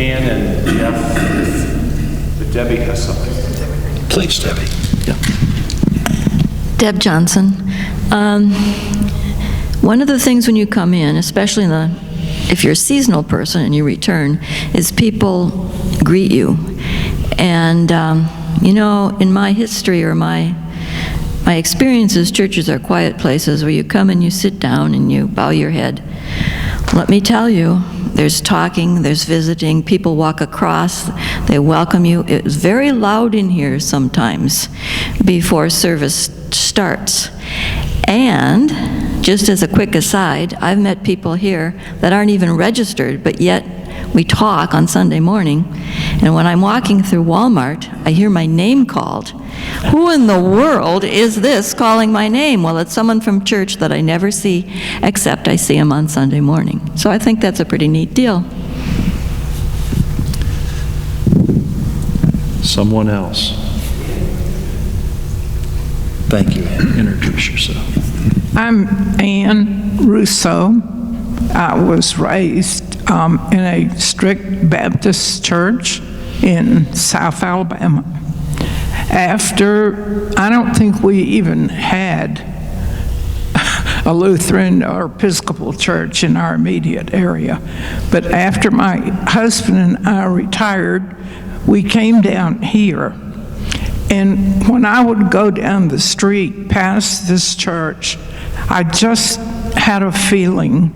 Ann and Jeff, but Debbie has something. Please, Debbie. Deb Johnson. One of the things when you come in, especially if you're a seasonal person and you return, is people greet you. And, in my history or my experiences, churches are quiet places where you come and you sit down and you bow your head. Let me tell you, there's talking, there's visiting, people walk across, they welcome you. It's very loud in here sometimes before service starts. And just as a quick aside, I've met people here that aren't even registered, but yet we talk on Sunday morning, and when I'm walking through Walmart, I hear my name called. Who in the world is this calling my name? Well, it's someone from church that I never see, except I see him on Sunday morning. So I think that's a pretty neat deal. Someone else. Thank you, Ann. Introduce yourself. I'm Ann Russo. I was raised in a strict Baptist church in South Alabama. I don't think we even had a Lutheran or Episcopal church in our immediate area. But after my husband and I retired, we came down here. And when I would go down the street past this church, I just had a feeling.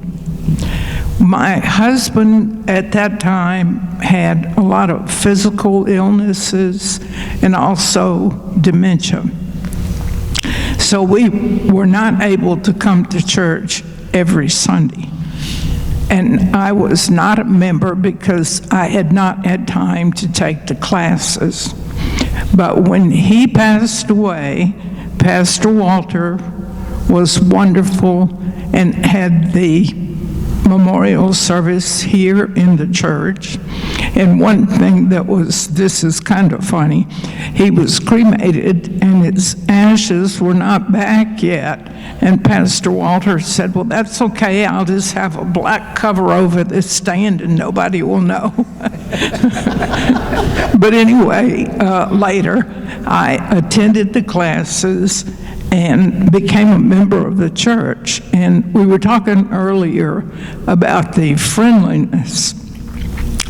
My husband at that time had a lot of physical illnesses and also dementia. So we were not able to come to church every Sunday. And I was not a member because I had not had time to take the classes. But when he passed away, Pastor Walter was wonderful and had the memorial service here in the church. And one thing this is kind of funny, he was cremated and his ashes were not back yet. And Pastor Walter said, well, that's okay, I'll just have a black cover over this stand and nobody will know. But anyway, later I attended the classes and became a member of the church. And we were talking earlier about the friendliness.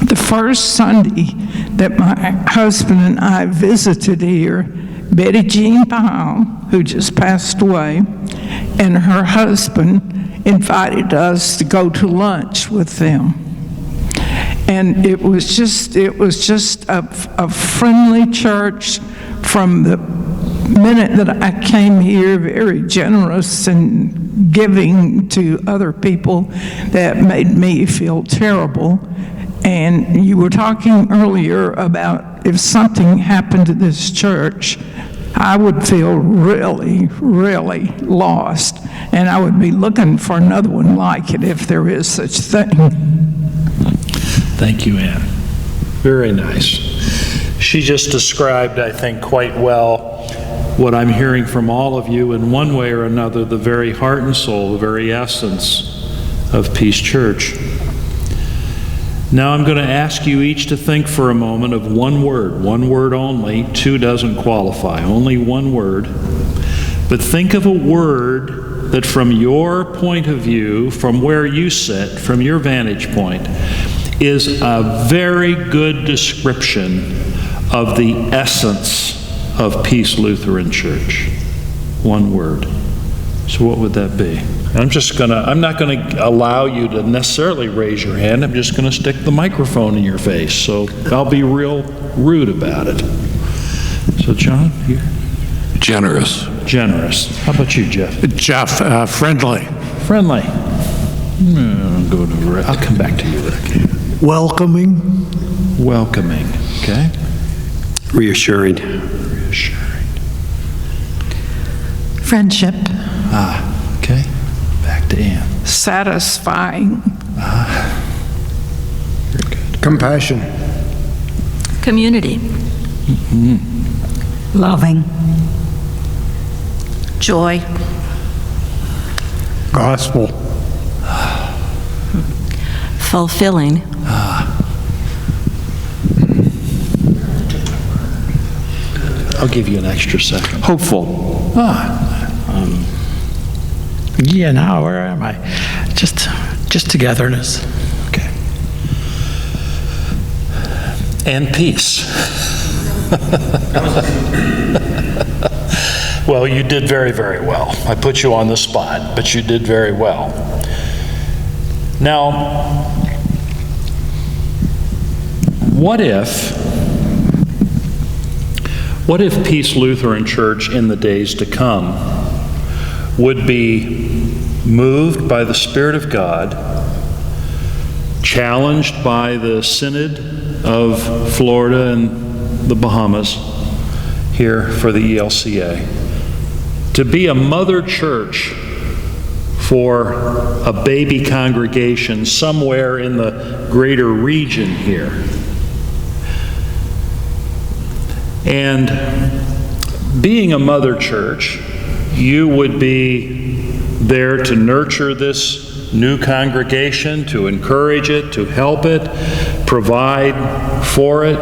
The first Sunday that my husband and I visited here, Betty Jean Powell, who just passed away, and her husband invited us to go to lunch with them. And it was just a friendly church from the minute that I came here, very generous and giving to other people that made me feel terrible. And you were talking earlier about if something happened to this church, I would feel really, really lost. And I would be looking for another one like it if there is such a thing. Thank you, Ann. Very nice. She just described, I think, quite well what I'm hearing from all of you in one way or another, the very heart and soul, the very essence of Peace Church. Now I'm going to ask you each to think for a moment of one word only. Two doesn't qualify, only one word. But think of a word that from your point of view, from where you sit, from your vantage point, is a very good description of the essence of Peace Lutheran Church. One word. So what would that be? I'm not going to allow you to necessarily raise your hand. I'm just going to stick the microphone in your face. So I'll be real rude about it. So John, you? Generous. Generous. How about you, Jeff? Jeff, friendly. Friendly. I'll come back to you, Rick. Welcoming. Welcoming. Okay. Reassuring. Reassuring. Friendship. Okay. Back to Ann. Satisfying. Very good. Compassion. Community. Loving. Joy. Gospel. Fulfilling. I'll give you an extra second. Hopeful. Yeah, now where am I? Just togetherness. Okay. And peace. Well, you did very, very well. I put you on the spot, but you did very well. Now, what if Peace Lutheran Church in the days to come would be moved by the Spirit of God, challenged by the Synod of Florida and the Bahamas here for the ELCA, to be a mother church for a baby congregation somewhere in the greater region here. And being a mother church, you would be there to nurture this new congregation, to encourage it, to help it, provide for it,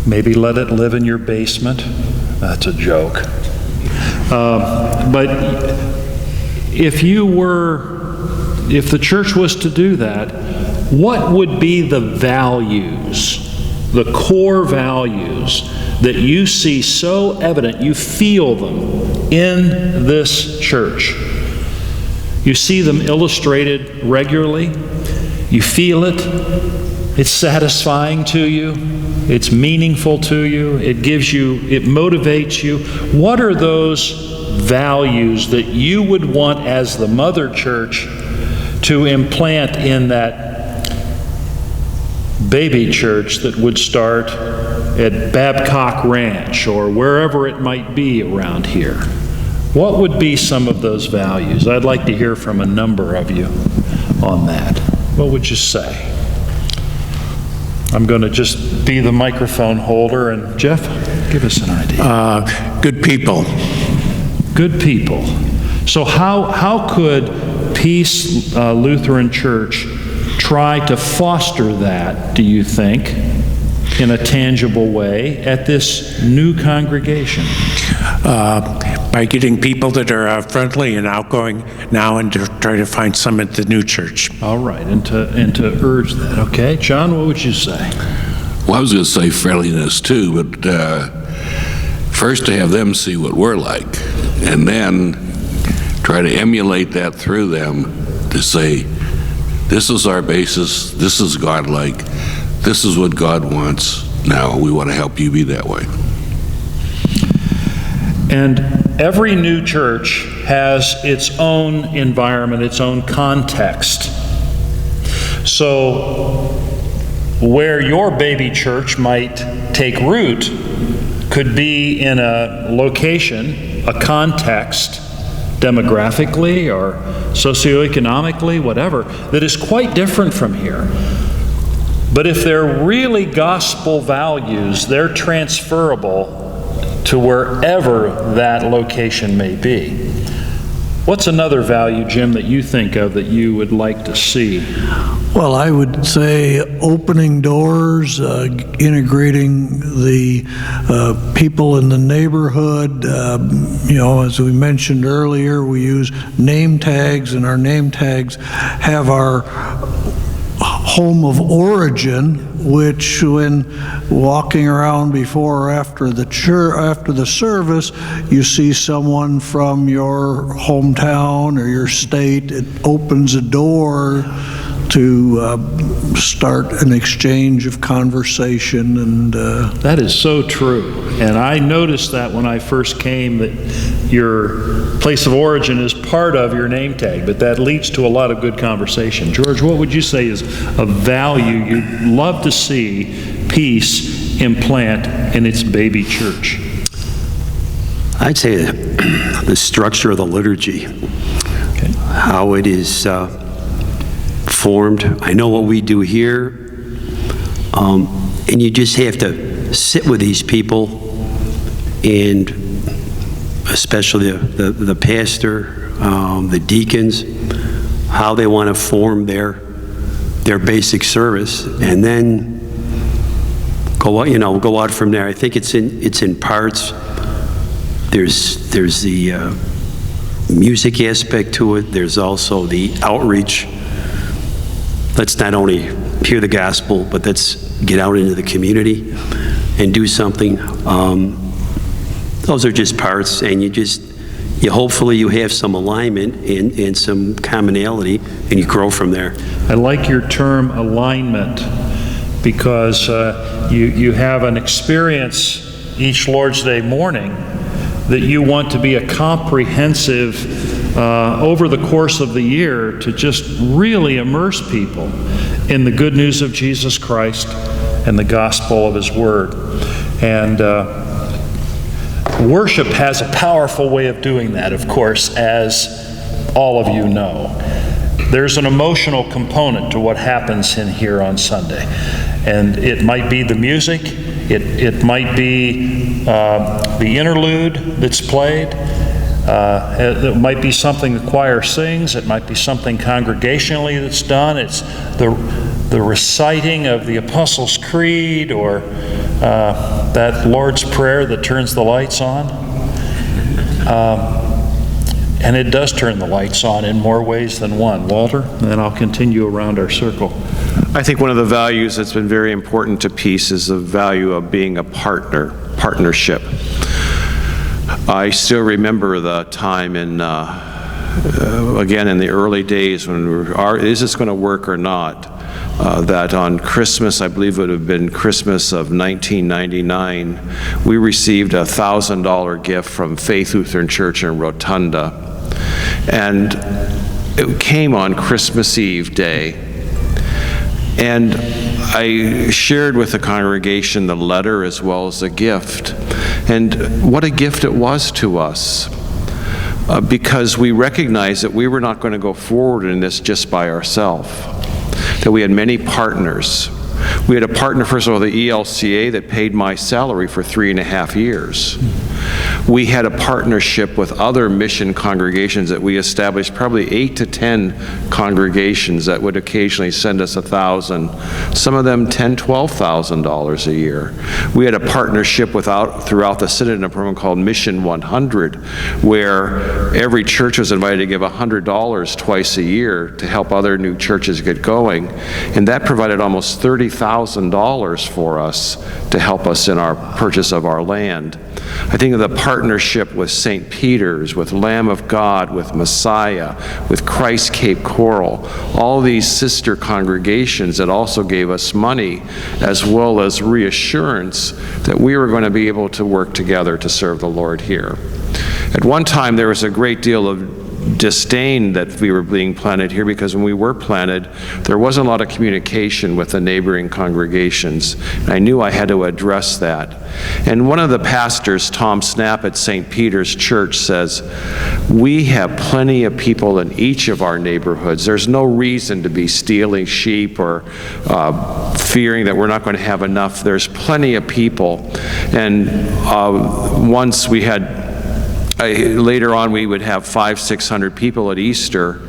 maybe let it live in your basement. That's a joke. But if the church was to do that, what would be the values, the core values that you see so evident, you feel them in this church? You see them illustrated regularly, you feel it, it's satisfying to you, it's meaningful to you, it motivates you. What are those values that you would want as the mother church to implant in that baby church that would start at Babcock Ranch or wherever it might be around here? What would be some of those values? I'd like to hear from a number of you on that. What would you say? I'm going to just be the microphone holder, and Jeff, give us an idea. Good people. Good people. So how could Peace Lutheran Church try to foster that, do you think, in a tangible way at this new congregation? By getting people that are friendly and outgoing now, and to try to find some at the new church. All right, and to urge that. Okay, John, what would you say? Well, I was going to say friendliness too, but first to have them see what we're like, and then try to emulate that through them to say, this is our basis, this is God-like, this is what God wants. Now we want to help you be that way. And every new church has its own environment, its own context. So where your baby church might take root could be in a location, a context, demographically or socioeconomically, whatever, that is quite different from here. But if they're really gospel values, they're transferable to wherever that location may be. What's another value, Jim, that you think of that you would like to see? Well, I would say opening doors, integrating the people in the neighborhood. As we mentioned earlier, we use name tags, and our name tags have our home of origin, which when walking around before or after the service, you see someone from your hometown or your state. It opens a door to start an exchange of conversation, and that is so true. And I noticed that when I first came, that your place of origin is part of your name tag, but that leads to a lot of good conversation. George, what would you say is a value you'd love to see Peace implant in its baby church? I'd say the structure of the liturgy, Okay. how it is formed. I know what we do here, and you just have to sit with these people, and especially the pastor, the deacons, how they want to form their basic service, and then go out from there. I think it's in parts. There's the music aspect to it. There's also the outreach. Let's not only hear the gospel, but let's get out into the community and do something. Those are just parts, and hopefully you have some alignment and some commonality, and you grow from there. I like your term alignment, because you have an experience each Lord's Day morning that you want to be a comprehensive, over the course of the year, to just really immerse people in the good news of Jesus Christ and the gospel of His Word. And worship has a powerful way of doing that, of course, as all of you know. There's an emotional component to what happens in here on Sunday. And it might be the music, it might be the interlude that's played, it might be something the choir sings, it might be something congregationally that's done, it's the reciting of the Apostles' Creed, or that Lord's Prayer that turns the lights on. And it does turn the lights on in more ways than one. Walter, and then I'll continue around our circle. I think one of the values that's been very important to Peace is the value of being a partnership. I still remember the time again in the early days when is this going to work or not? That on Christmas, I believe it would have been Christmas of 1999, we received a $1,000 gift from Faith Lutheran Church in Rotunda. And it came on Christmas Eve day. And I shared with the congregation the letter as well as the gift. And what a gift it was to us. Because we recognized that we were not going to go forward in this just by ourselves. That we had many partners. We had a partner, first of all, the ELCA, that paid my salary for 3.5 years. We had a partnership with other mission congregations that we established, probably 8 to 10 congregations that would occasionally send us $1,000, some of them $10,000, $12,000 a year. We had a partnership throughout the synod in a program called Mission 100, where every church was invited to give $100 twice a year to help other new churches get going. And that provided almost $30,000 for us to help us in our purchase of our land. I think of the partnership with St. Peter's, with Lamb of God, with Messiah, with Christ Cape Coral, all these sister congregations that also gave us money as well as reassurance that we were going to be able to work together to serve the Lord here. At one time, there was a great deal of disdain that we were being planted here, because when we were planted, there wasn't a lot of communication with the neighboring congregations. And I knew I had to address that. And one of the pastors, Tom Snap at St. Peter's Church, says, we have plenty of people in each of our neighborhoods. There's no reason to be stealing sheep or fearing that we're not going to have enough. There's plenty of people. And once we had later on, we would have 500-600 people at Easter,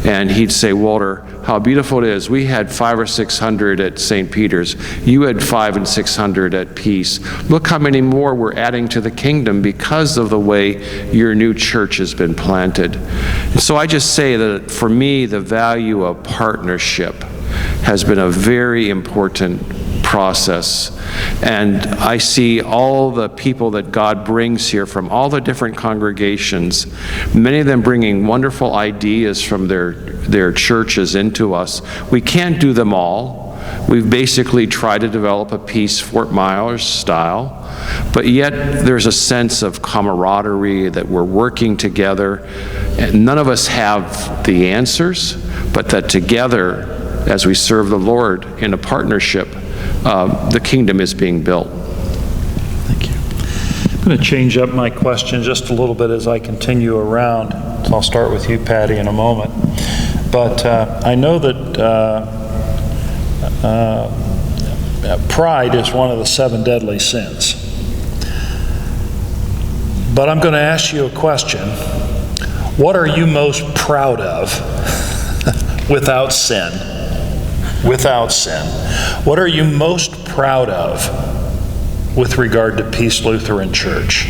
and he'd say, Walter, how beautiful it is. We had 500 or 600 at St. Peter's. You had 500 and 600 at Peace. Look how many more we're adding to the kingdom because of the way your new church has been planted. And so I just say that for me, the value of partnership has been a very important process. And I see all the people that God brings here from all the different congregations, many of them bringing wonderful ideas from their churches into us. We can't do them all. We've basically tried to develop a Peace Fort Myers style, but yet there's a sense of camaraderie that we're working together. And none of us have the answers, but that together, as we serve the Lord in a partnership, the kingdom is being built. Thank you. I'm going to change up my question just a little bit as I continue around. So I'll start with you, Patty, in a moment. But I know that pride is one of the 7 deadly sins. But I'm going to ask you a question. What are you most proud of without sin? Without sin. What are you most proud of with regard to Peace Lutheran Church?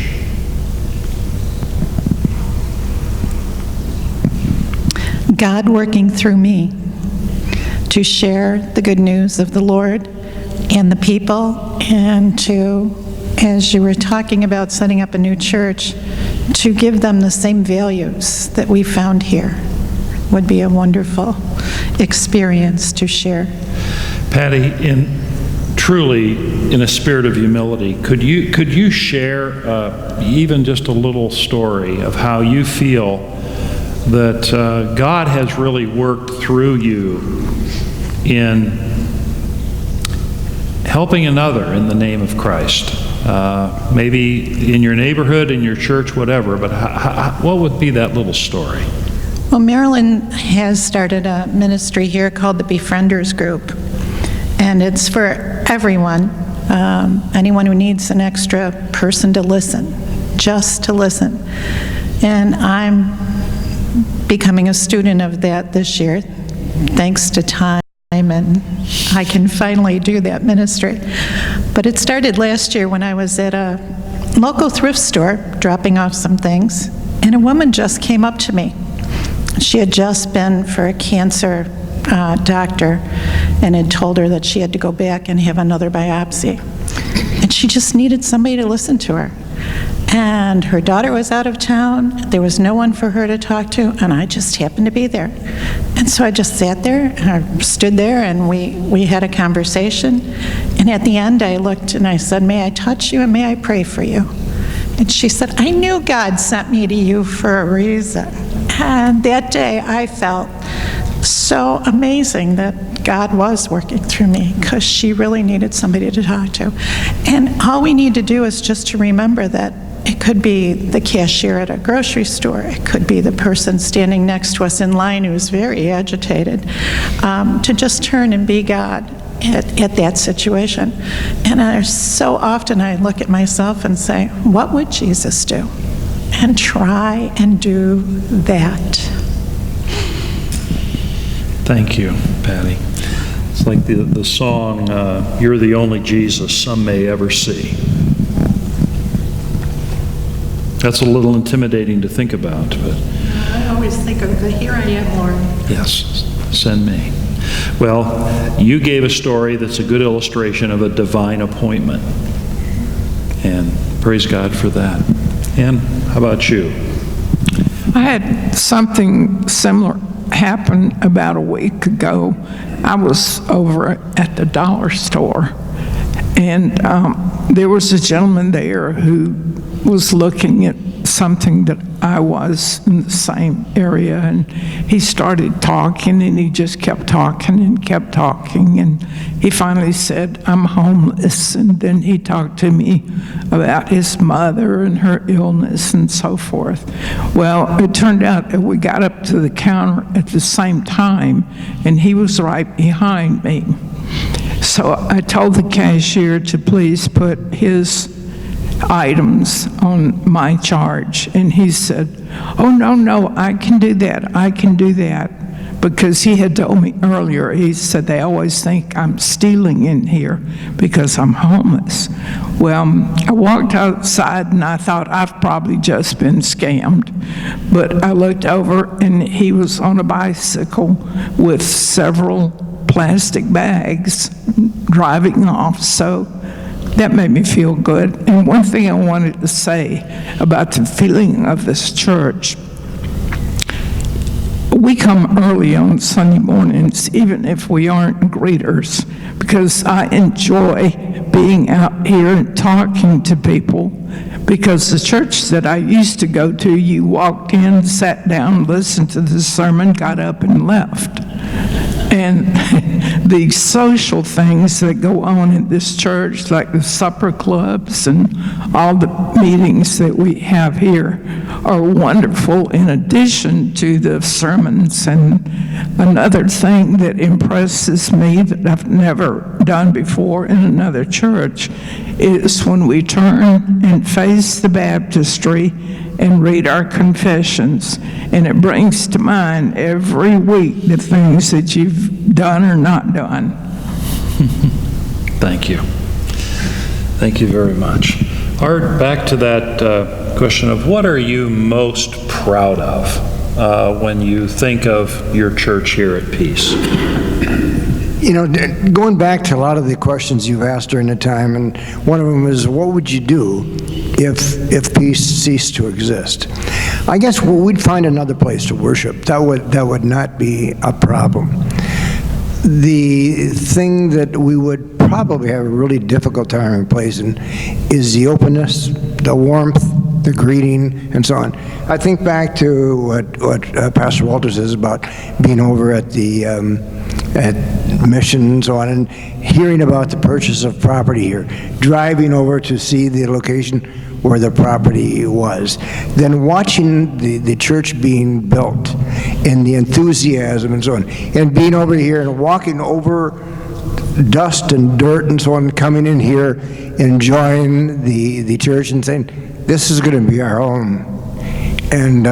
God working through me to share the good news of the Lord and the people, and to, as you were talking about setting up a new church, to give them the same values that we found here would be a wonderful experience to share. Patty, truly in a spirit of humility, could you share even just a little story of how you feel that God has really worked through you in helping another in the name of Christ? Maybe in your neighborhood, in your church, whatever, but what would be that little story? Well, Marilyn has started a ministry here called the Befrienders Group, and it's for everyone, anyone who needs an extra person to listen, just to listen. And I'm becoming a student of that this year, thanks to time, and I can finally do that ministry. But it started last year when I was at a local thrift store dropping off some things, and a woman just came up to me. She had just been for a cancer doctor and had told her that she had to go back and have another biopsy. And she just needed somebody to listen to her. And her daughter was out of town, there was no one for her to talk to, and I just happened to be there. And so I just sat there, I stood there, and we had a conversation. And at the end, I looked and I said, "May I touch you and may I pray for you?" And she said, "I knew God sent me to you for a reason." And that day, I felt so amazing that God was working through me, because she really needed somebody to talk to. And all we need to do is just to remember that it could be the cashier at a grocery store. It could be the person standing next to us in line who's very agitated, to just turn and be God at that situation. And so often I look at myself and say, what would Jesus do? And try and do that. Thank you, Patty. It's like the song, "You're the only Jesus some may ever see." That's a little intimidating to think about, but... I always think of, here I am, Lord. Yes, send me. Well, you gave a story that's a good illustration of a divine appointment. And praise God for that. Ann, how about you? I had something similar happen about a week ago. I was over at the dollar store, and there was a gentleman there who was looking at something that I was in the same area, and he started talking, and he just kept talking and kept talking, and he finally said, "I'm homeless," and then he talked to me about his mother and her illness and so forth. Well, it turned out that we got up to the counter at the same time, and he was right behind me. So I told the cashier to please put his items on my charge, and he said, "Oh, no, I can do that, because he had told me earlier, he said, they always think I'm stealing in here because I'm homeless. Well, I walked outside and I thought I've probably just been scammed, but I looked over and he was on a bicycle with several plastic bags driving off, so that made me feel good. And one thing I wanted to say about the feeling of this church, we come early on Sunday mornings, even if we aren't greeters, because I enjoy being out here and talking to people, because the church that I used to go to, you walked in, sat down, listened to the sermon, got up and left. And the social things that go on in this church, like the supper clubs and all the meetings that we have here, are wonderful in addition to the sermons. And another thing that impresses me that I've never done before in another church is when we turn and face the baptistry and read our confessions, and it brings to mind every week the things that you've done or not done. Thank you. Thank you very much. Art, back to that question of what are you most proud of when you think of your church here at Peace? You know, going back to a lot of the questions you've asked during the time, and one of them is, what would you do if Peace ceased to exist? I guess we'd find another place to worship. That would not be a problem. The thing that we would probably have a really difficult time replacing is the openness, the warmth, the greeting, and so on. I think back to what Pastor Walter says about being over at the at Mission and so on, and hearing about the purchase of property here, driving over to see the location where the property was, then watching the church being built and the enthusiasm and so on, and being over here and walking over dust and dirt and so on, coming in here, enjoying the church and saying, this is going to be our home. And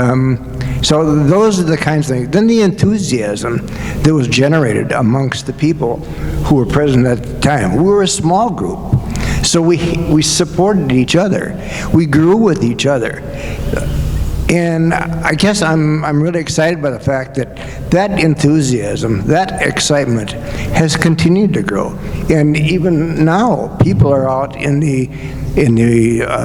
so those are the kinds of things. Then the enthusiasm that was generated amongst the people who were present at the time. We were a small group, so we supported each other. We grew with each other. And I guess I'm really excited by the fact that enthusiasm, that excitement has continued to grow. And even now, people are out in the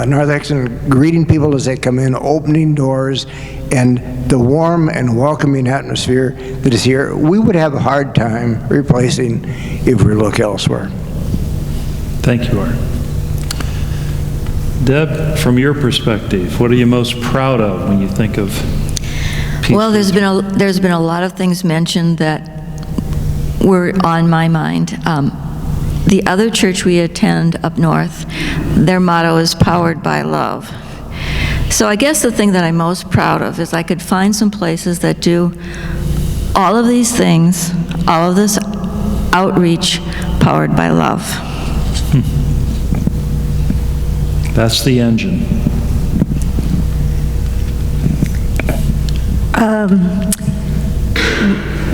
North Exton greeting people as they come in, opening doors, and the warm and welcoming atmosphere that is here, we would have a hard time replacing if we look elsewhere. Thank you, Art. Deb, from your perspective, what are you most proud of when you think of Peace? Well, there's been a lot of things mentioned that were on my mind. The other church we attend up north, their motto is powered by love. So I guess the thing that I'm most proud of is I could find some places that do all of these things, all of this outreach powered by love. That's the engine.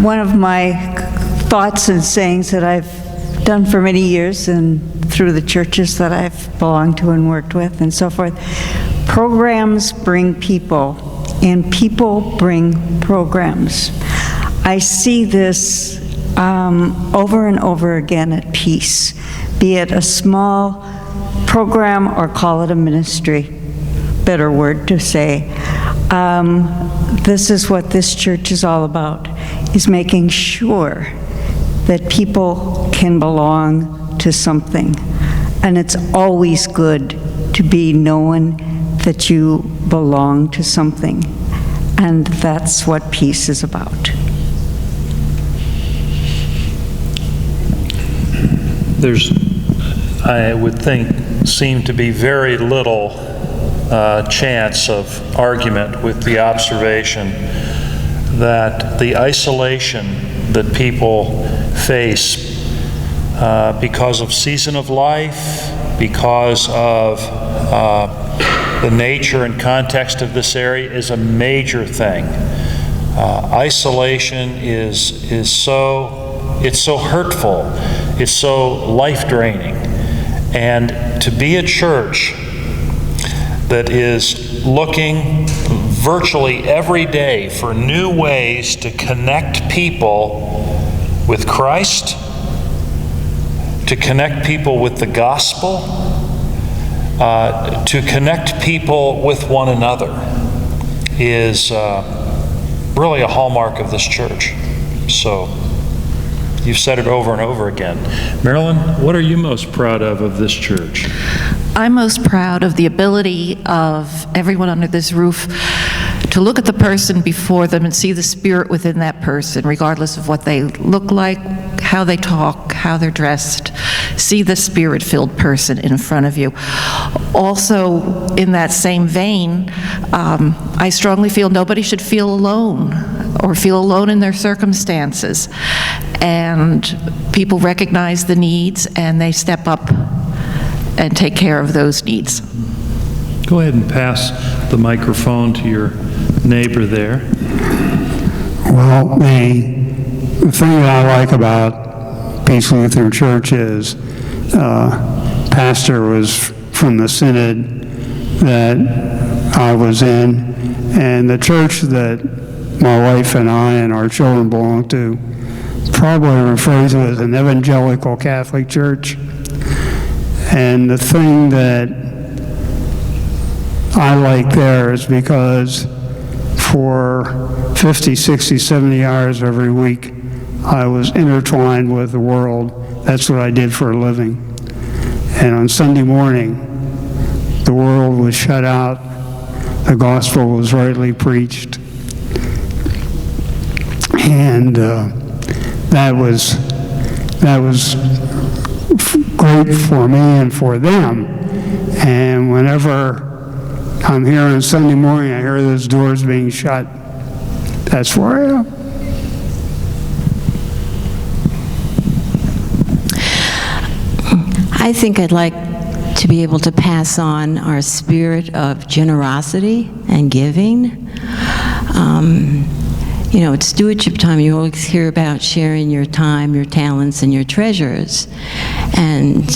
One of my thoughts and sayings that I've done for many years and through the churches that I've belonged to and worked with and so forth, programs bring people and people bring programs. I see this over and over again at Peace, be it a small program or call it a ministry, better word to say. This is what this church is all about, is making sure that people can belong to something. And it's always good to be knowing that you belong to something. And that's what Peace is about. There's, I would think, seem to be very little chance of argument with the observation that the isolation that people face because of season of life, because of the nature and context of this area is a major thing. Isolation is so, it's so hurtful, it's so life-draining. And to be a church that is looking virtually every day for new ways to connect people with Christ, to connect people with the gospel, to connect people with one another is really a hallmark of this church. So you've said it over and over again. Marilyn, what are you most proud of this church? I'm most proud of the ability of everyone under this roof to look at the person before them and see the spirit within that person, regardless of what they look like, how they talk, how they're dressed. See the spirit-filled person in front of you. Also, in that same vein, I strongly feel nobody should feel alone or feel alone in their circumstances. And people recognize the needs and they step up and take care of those needs. Go ahead and pass the microphone to your neighbor there. Well, the thing that I like about Peace Lutheran Church is pastor was from the synod that I was in, and the church that my wife and I and our children belong to probably refers to as an evangelical Catholic church. And the thing that I like there is because for 50, 60, 70 hours every week, I was intertwined with the world. That's what I did for a living. And on Sunday morning, the world was shut out. The gospel was rightly preached. And that was great for me and for them. And whenever I'm here on Sunday morning, I hear those doors being shut, that's where I am. I think I'd like to be able to pass on our spirit of generosity and giving. You know, it's stewardship time. You always hear about sharing your time, your talents, and your treasures. And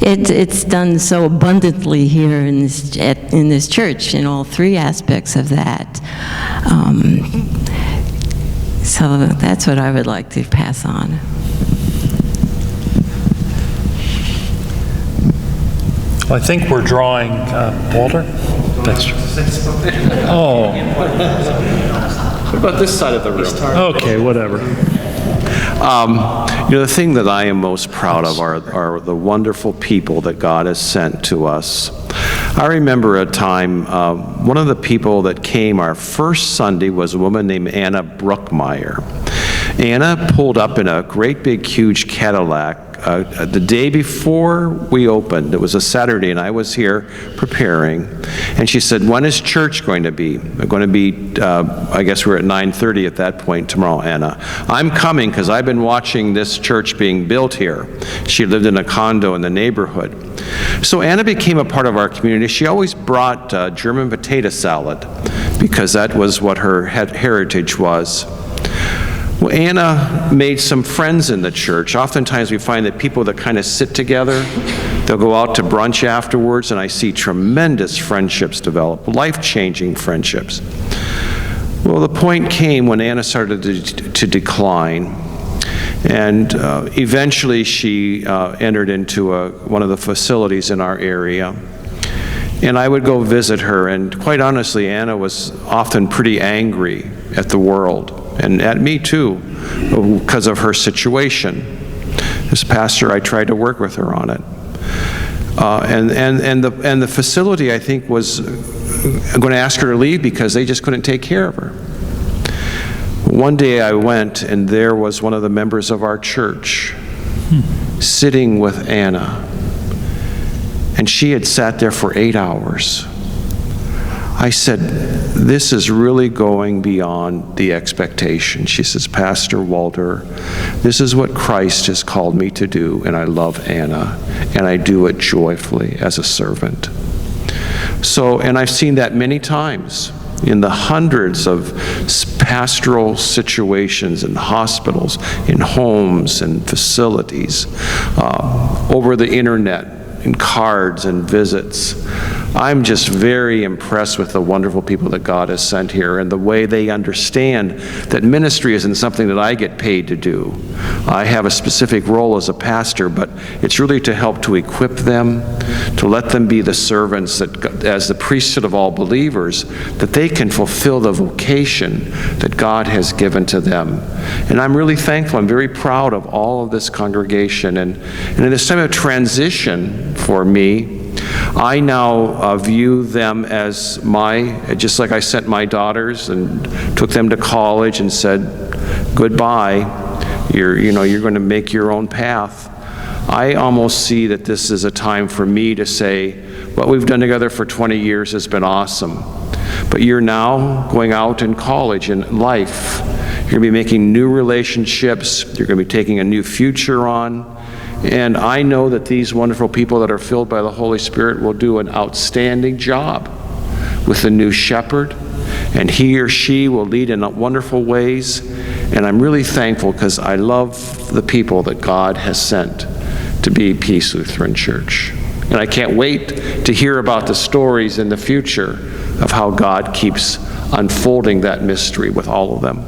it's done so abundantly here in this church, in all three aspects of that. So that's what I would like to pass on. Well, I think we're drawing, Walter? That's oh. What about this side of the room? Okay, whatever. You know, the thing that I am most proud of are the wonderful people that God has sent to us. I remember a time, one of the people that came our first Sunday was a woman named Anna Bruckmeyer. Anna pulled up in a great big huge Cadillac the day before we opened. It was a Saturday, and I was here preparing. And she said, "When is church going to be?" We're going to be, I guess we're at 9:30 at that point tomorrow, Anna. "I'm coming because I've been watching this church being built here." She lived in a condo in the neighborhood. So Anna became a part of our community. She always brought German potato salad because that was what her heritage was. Well, Anna made some friends in the church. Oftentimes we find that people that kind of sit together, they'll go out to brunch afterwards, and I see tremendous friendships develop, life-changing friendships. Well, the point came when Anna started to decline, and eventually she entered into one of the facilities in our area. And I would go visit her, and quite honestly, Anna was often pretty angry at the world, and at me too, because of her situation. As pastor, I tried to work with her on it. And the facility, I think, was going to ask her to leave because they just couldn't take care of her. One day I went, and there was one of the members of our church sitting with Anna. And she had sat there for 8 hours. I said, "This is really going beyond the expectation." She says, "Pastor Walter, this is what Christ has called me to do, and I love Anna, and I do it joyfully as a servant." So, and I've seen that many times in the hundreds of pastoral situations in hospitals, in homes and facilities, over the internet, in cards and visits. I'm just very impressed with the wonderful people that God has sent here and the way they understand that ministry isn't something that I get paid to do. I have a specific role as a pastor, but it's really to help to equip them, to let them be the servants that, as the priesthood of all believers, that they can fulfill the vocation that God has given to them. And I'm really thankful. I'm very proud of all of this congregation. And in this time of transition for me, I now view them as just like I sent my daughters and took them to college and said, "Goodbye, you're going to make your own path." I almost see that this is a time for me to say, what we've done together for 20 years has been awesome, but you're now going out in college and life. You're going to be making new relationships. You're going to be taking a new future on. And I know that these wonderful people that are filled by the Holy Spirit will do an outstanding job with the new shepherd, and he or she will lead in wonderful ways. And I'm really thankful because I love the people that God has sent to be Peace Lutheran Church. And I can't wait to hear about the stories in the future of how God keeps unfolding that mystery with all of them.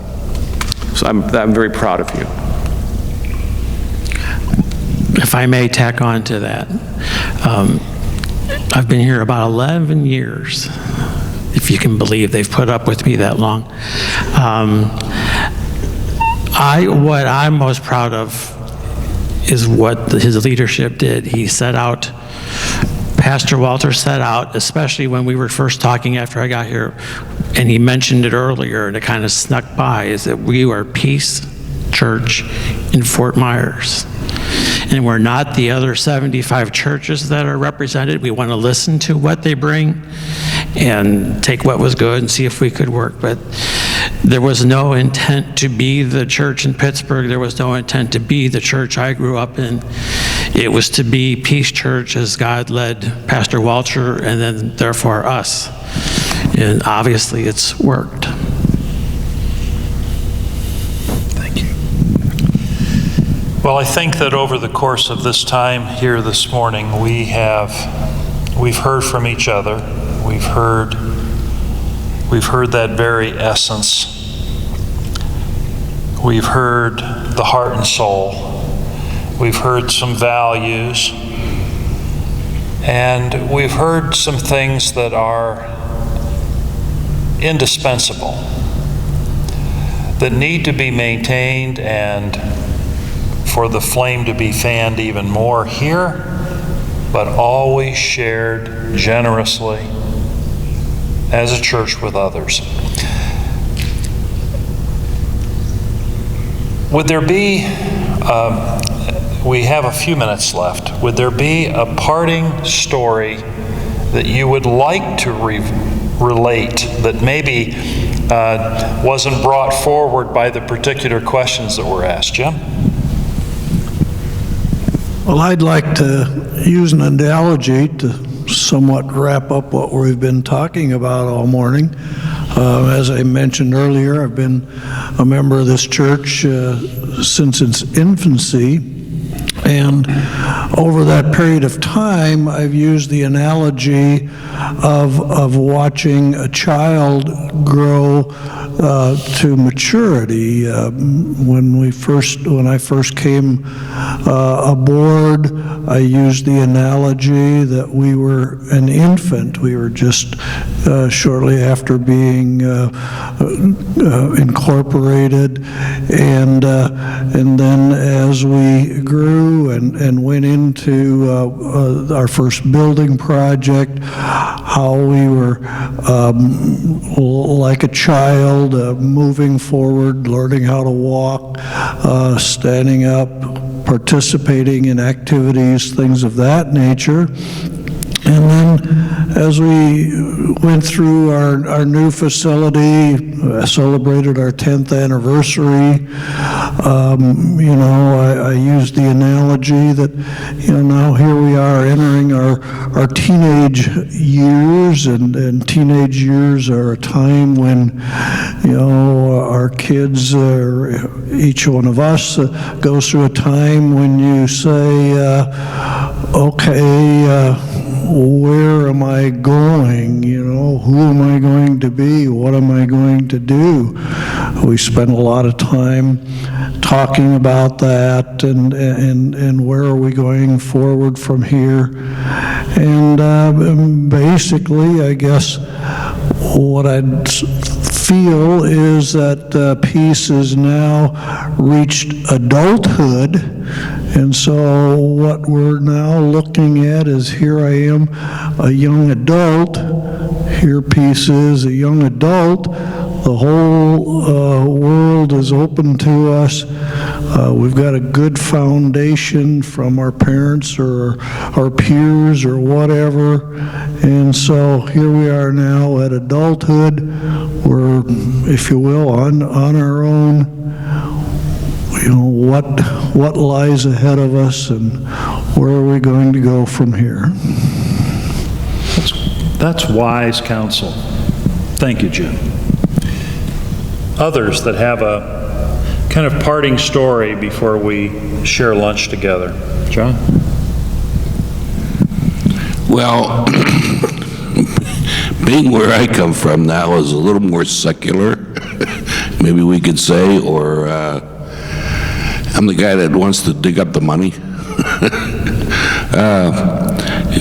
So I'm very proud of you. If I may tack on to that, I've been here about 11 years, if you can believe they've put up with me that long. What I'm most proud of is what his leadership did. He set out, Pastor Walter set out, especially when we were first talking after I got here, and he mentioned it earlier, and it kind of snuck by, is that we are Peace Church in Fort Myers. And we're not the other 75 churches that are represented. We want to listen to what they bring and take what was good and see if we could work. But there was no intent to be the church in Pittsburgh. There was no intent to be the church I grew up in. It was to be Peace Church as God led Pastor Walter and then therefore us. And obviously it's worked. Well, I think that over the course of this time here this morning, we've heard from each other. We've heard that very essence. We've heard the heart and soul. We've heard some values. And we've heard some things that are indispensable, that need to be maintained and for the flame to be fanned even more here, but always shared generously as a church with others. Would there be, we have a few minutes left, would there be a parting story that you would like to relate that maybe wasn't brought forward by the particular questions that were asked? Jim? Well, I'd like to use an analogy to somewhat wrap up what we've been talking about all morning. As I mentioned earlier, I've been a member of this church since its infancy. And over that period of time, I've used the analogy of watching a child grow to maturity. When I first came aboard, I used the analogy that we were an infant. We were just shortly after being incorporated, and then as we grew and went into our first building project, how we were like a child, moving forward, learning how to walk, standing up, participating in activities, things of that nature. And then as we went through our new facility, celebrated our 10th anniversary, I used the analogy that, now here we are entering our teenage years, and teenage years are a time when, our kids, or each one of us goes through a time when you say, okay, where am I going? Who am I going to be? What am I going to do? We spend a lot of time talking about that and where are we going forward from here. And basically, I guess what I'd feel is that Peace has now reached adulthood, and so what we're now looking at is, here I am, a young adult. Here Peace is a young adult. The whole world is open to us. We've got a good foundation from our parents or our peers or whatever. And so here we are now at adulthood. We're, if you will, on our own. What lies ahead of us and where are we going to go from here? That's wise counsel. Thank you, Jim. Others that have a kind of parting story before we share lunch together. John? Well, being where I come from now is a little more secular, maybe we could say, or I'm the guy that wants to dig up the money,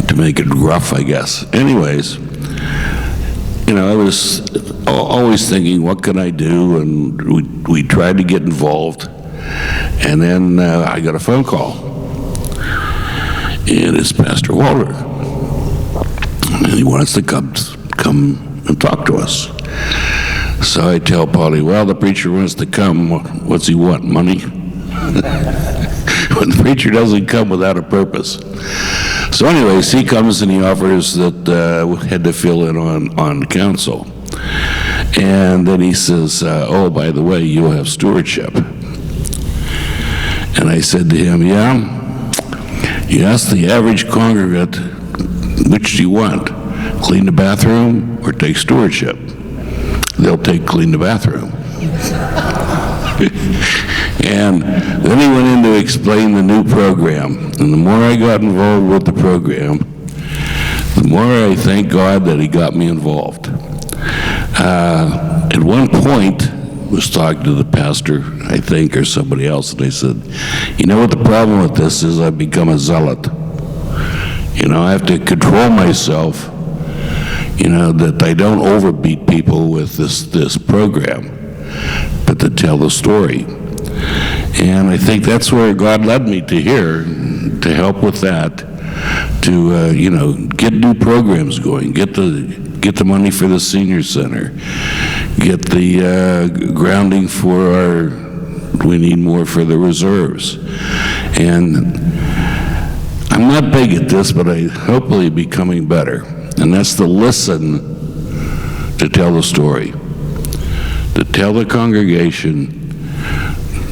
to make it rough, I guess. Anyways, you know, I was always thinking, what can I do? And we tried to get involved, and then I got a phone call, and it's Pastor Walter, and he wants to come and talk to us. So I tell Polly, well, the preacher wants to come. What's he want, money? When the preacher doesn't come without a purpose. So anyways, he comes and he offers that we had to fill in on council. And then he says, oh, by the way, you have stewardship. And I said to him, yeah, you ask the average congregant, which do you want? Clean the bathroom or take stewardship? They'll take clean the bathroom. And then he went in to explain the new program. And the more I got involved with the program, the more I thank God that he got me involved. At one point, I was talking to the pastor, I think, or somebody else, and I said, you know what the problem with this is? I've become a zealot. You know, I have to control myself, you know, that I don't overbeat people with this program, but to tell the story. And I think that's where God led me to here, to help with that, to, you know, get new programs going, get the money for the senior center, get the grounding for we need more for the reserves. And I'm not big at this, but I hopefully becoming better. And that's to listen, to tell the story, to tell the congregation,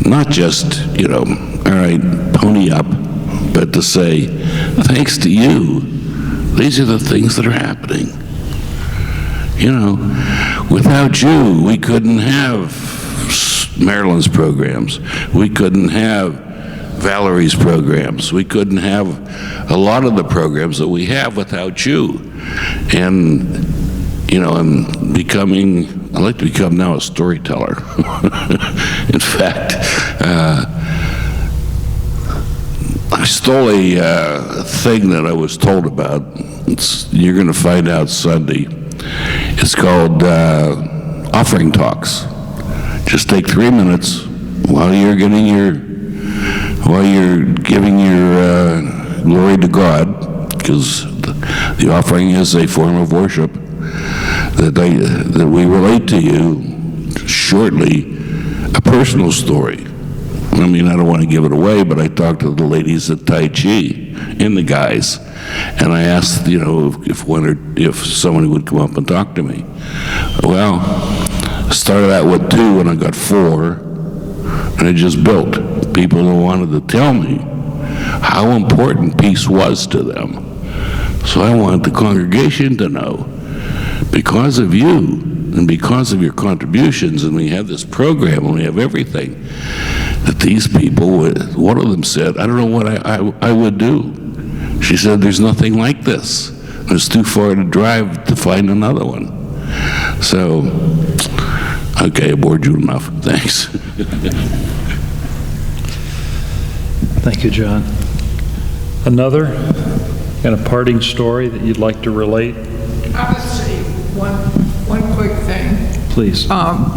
not just, you know, all right, pony up, but to say, thanks to you, these are the things that are happening. You know, without you, we couldn't have Marilyn's programs. We couldn't have Valerie's programs. We couldn't have a lot of the programs that we have without you. And, you know, I'd like to become now a storyteller. In fact, I stole a thing that I was told about. You're going to find out Sunday. It's called offering talks. Just take 3 minutes while you're giving your glory to God, because the offering is a form of worship, that we relate to you shortly a personal story. I mean, I don't want to give it away, but I talked to the ladies at Tai Chi and the guys, and I asked, you know, if someone would come up and talk to me. Well, I started out with 2 and I got 4, and I just built people who wanted to tell me how important peace was to them. So I wanted the congregation to know, because of you and because of your contributions, and we have this program and we have everything, that these people, one of them said, I don't know what I would do. She said, there's nothing like this. It's too far to drive to find another one. So, okay, I bored you enough. Thanks. Thank you, John. Another kind of parting story that you'd like to relate? I'll say one quick thing. Please.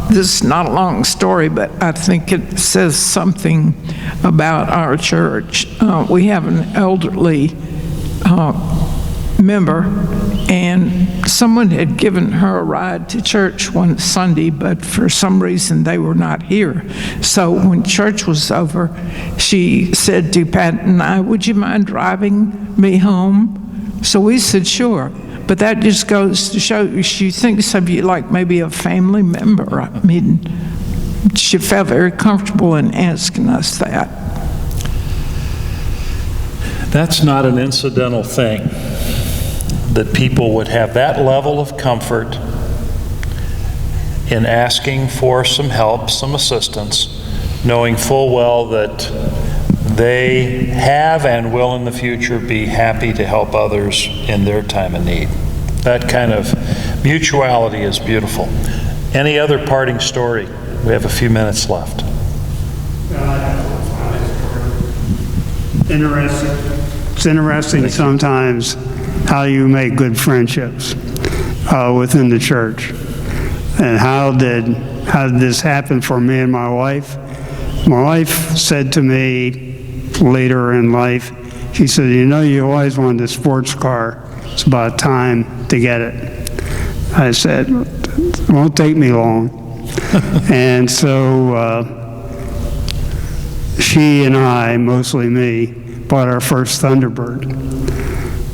This is not a long story, but I think it says something about our church. We have an elderly member, and someone had given her a ride to church one Sunday, but for some reason they were not here. So when church was over, she said to Pat and I, would you mind driving me home? So we said, sure. But that just goes to show you, she thinks of you like maybe a family member. I mean, she felt very comfortable in asking us that. That's not an incidental thing, that people would have that level of comfort in asking for some help, some assistance, knowing full well that they have and will in the future be happy to help others in their time of need. That kind of mutuality is beautiful. Any other parting story? We have a few minutes left. It's interesting sometimes how you make good friendships within the church. And how did this happen for me and my wife? My wife said to me later in life, she said, you know, you always wanted a sports car. It's about time to get it. I said, it won't take me long. And so she and I, mostly me, bought our first Thunderbird.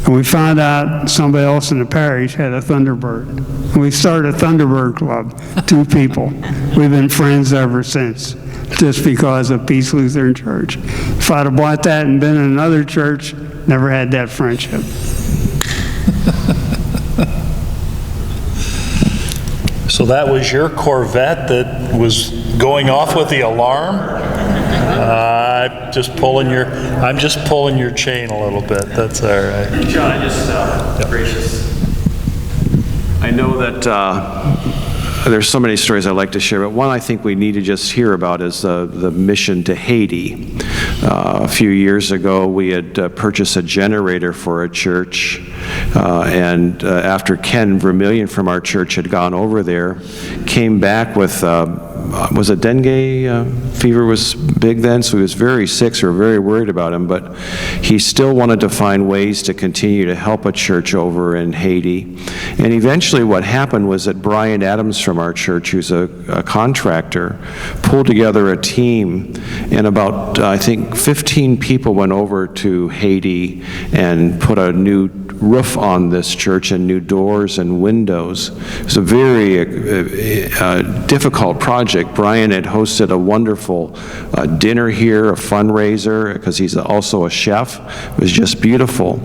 And we found out somebody else in the parish had a Thunderbird. And we started a Thunderbird Club, 2 people. We've been friends ever since, just because of Peace Lutheran Church. If I'd have bought that and been in another church, never had that friendship. So that was your Corvette that was going off with the alarm? I'm just pulling your chain a little bit. That's all right. John, gracious. I know that there's so many stories I'd like to share, but one I think we need to just hear about is the mission to Haiti. A few years ago, we had purchased a generator for a church, and after Ken Vermillion from our church had gone over there, came back with, was it dengue fever was big then, so he was very sick, so we were very worried about him, but he still wanted to find ways to continue to help a church over in Haiti. And eventually what happened was that Brian Adams from our church, who's a contractor, pulled together a team, and about, I think, 15 people went over to Haiti and put a new roof on this church and new doors and windows. It was a very difficult project. Brian had hosted a wonderful dinner here, a fundraiser, because he's also a chef. It was just beautiful.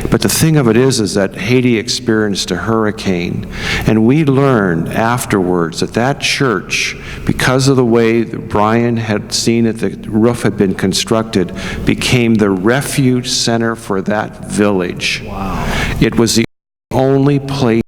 But the thing of it is that Haiti experienced a hurricane, and we learned afterwards that that church, because of the way that Brian had seen that the roof had been constructed, became the refuge center for that village. Wow. It was the only place